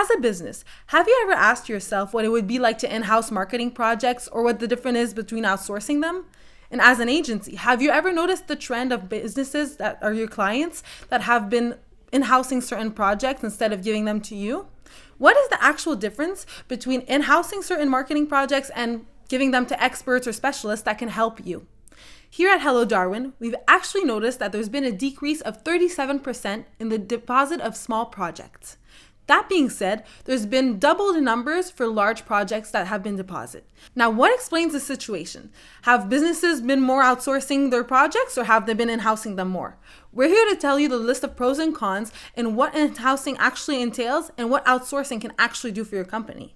as a business, have you ever asked yourself what it would be like to in-house marketing projects or what the difference is between outsourcing them? And as an agency, have you ever noticed the trend of businesses that are your clients that have been in-housing certain projects instead of giving them to you? What is the actual difference between in-housing certain marketing projects and giving them to experts or specialists that can help you? Here at helloDarwin, we've actually noticed that there's been a decrease of 37% in the deposit of small projects. That being said, there's been double the numbers for large projects that have been deposited. Now, what explains the situation? Have businesses been more outsourcing their projects or have they been in-housing them more? We're here to tell you the list of pros and cons and what in-housing actually entails and what outsourcing can actually do for your company.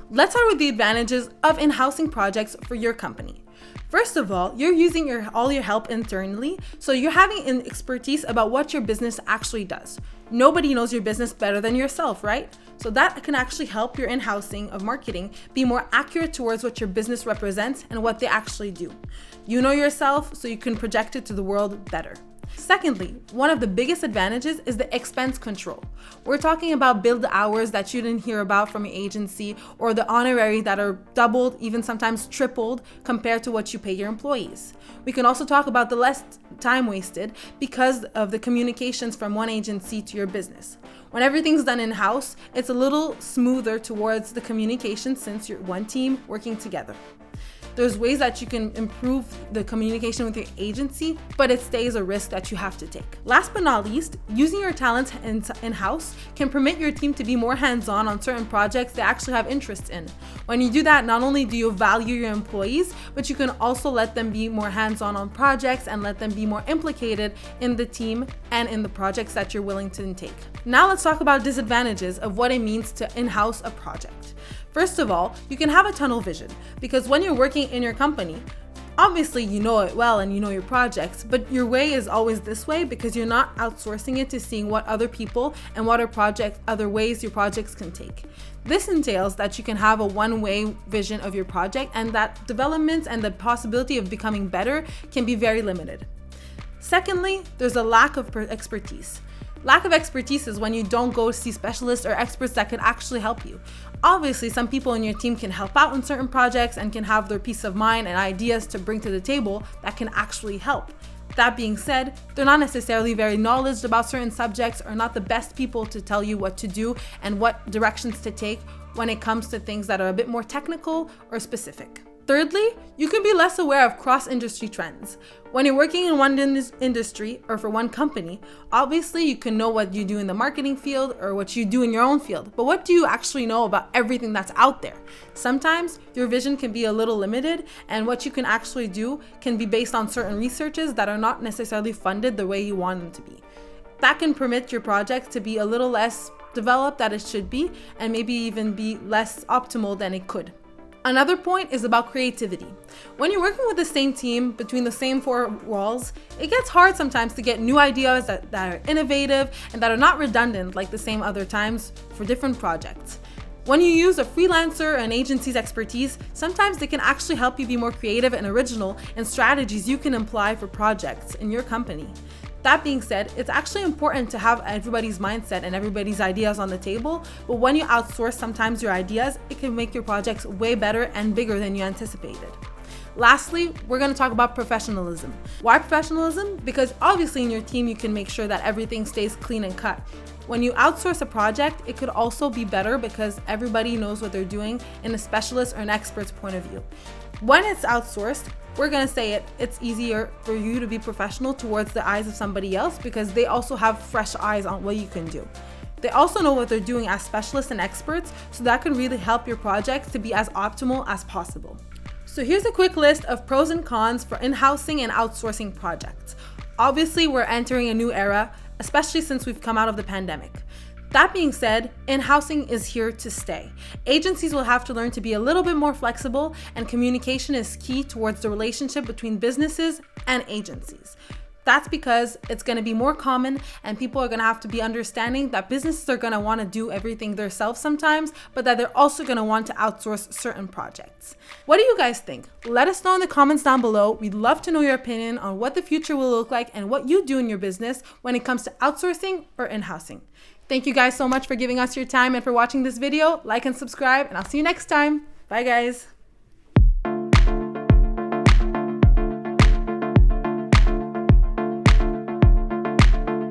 Let's start with the advantages of in-housing projects for your company. First of all, you're using all your help internally, so you're having an expertise about what your business actually does. Nobody knows your business better than yourself, right? So that can actually help your in-housing of marketing be more accurate towards what your business represents and what they actually do. You know yourself, so you can project it to the world better. Secondly, one of the biggest advantages is the expense control. We're talking about billed hours that you didn't hear about from your agency or the honorary that are doubled, even sometimes tripled compared to what you pay your employees. We can also talk about the less time wasted because of the communications from one agency to your business. When everything's done in-house, it's a little smoother towards the communication since you're one team working together. There's ways that you can improve the communication with your agency, but it stays a risk that you have to take. Last but not least, using your talents in-house can permit your team to be more hands-on on certain projects they actually have interest in. When you do that, not only do you value your employees, but you can also let them be more hands-on on projects and let them be more implicated in the team and in the projects that you're willing to take. Now let's talk about disadvantages of what it means to in-house a project. First of all, you can have a tunnel vision because when you're working in your company, obviously you know it well and you know your projects, but your way is always this way because you're not outsourcing it to seeing what other people and what other ways your projects can take. This entails that you can have a one-way vision of your project and that developments and the possibility of becoming better can be very limited. Secondly, there's a lack of expertise. Lack of expertise is when you don't go see specialists or experts that can actually help you. Obviously, some people in your team can help out in certain projects and can have their peace of mind and ideas to bring to the table that can actually help. That being said, they're not necessarily very knowledgeable about certain subjects or not the best people to tell you what to do and what directions to take when it comes to things that are a bit more technical or specific. Thirdly, you can be less aware of cross-industry trends. When you're working in one industry or for one company, obviously you can know what you do in the marketing field or what you do in your own field, but what do you actually know about everything that's out there? Sometimes your vision can be a little limited and what you can actually do can be based on certain researches that are not necessarily funded the way you want them to be. That can permit your project to be a little less developed than it should be and maybe even be less optimal than it could. Another point is about creativity. When you're working with the same team between the same four walls, it gets hard sometimes to get new ideas that are innovative and that are not redundant like the same other times for different projects. When you use a freelancer or an agency's expertise, sometimes they can actually help you be more creative and original in strategies you can apply for projects in your company. That being said, it's actually important to have everybody's mindset and everybody's ideas on the table, but when you outsource sometimes your ideas, it can make your projects way better and bigger than you anticipated. Lastly, we're going to talk about professionalism. Why professionalism? Because obviously in your team you can make sure that everything stays clean and cut. When you outsource a project, it could also be better because everybody knows what they're doing in a specialist or an expert's point of view. When it's outsourced, we're going to say it's easier for you to be professional towards the eyes of somebody else because they also have fresh eyes on what you can do. They also know what they're doing as specialists and experts, so that can really help your projects to be as optimal as possible. So here's a quick list of pros and cons for in-housing and outsourcing projects. Obviously, we're entering a new era, especially since we've come out of the pandemic. That being said, in-housing is here to stay. Agencies will have to learn to be a little bit more flexible, and communication is key towards the relationship between businesses and agencies. That's because it's going to be more common and people are going to have to be understanding that businesses are going to want to do everything themselves sometimes, but that they're also going to want to outsource certain projects. What do you guys think? Let us know in the comments down below. We'd love to know your opinion on what the future will look like and what you do in your business when it comes to outsourcing or in-housing. Thank you guys so much for giving us your time and for watching this video. Like and subscribe, and I'll see you next time. Bye guys.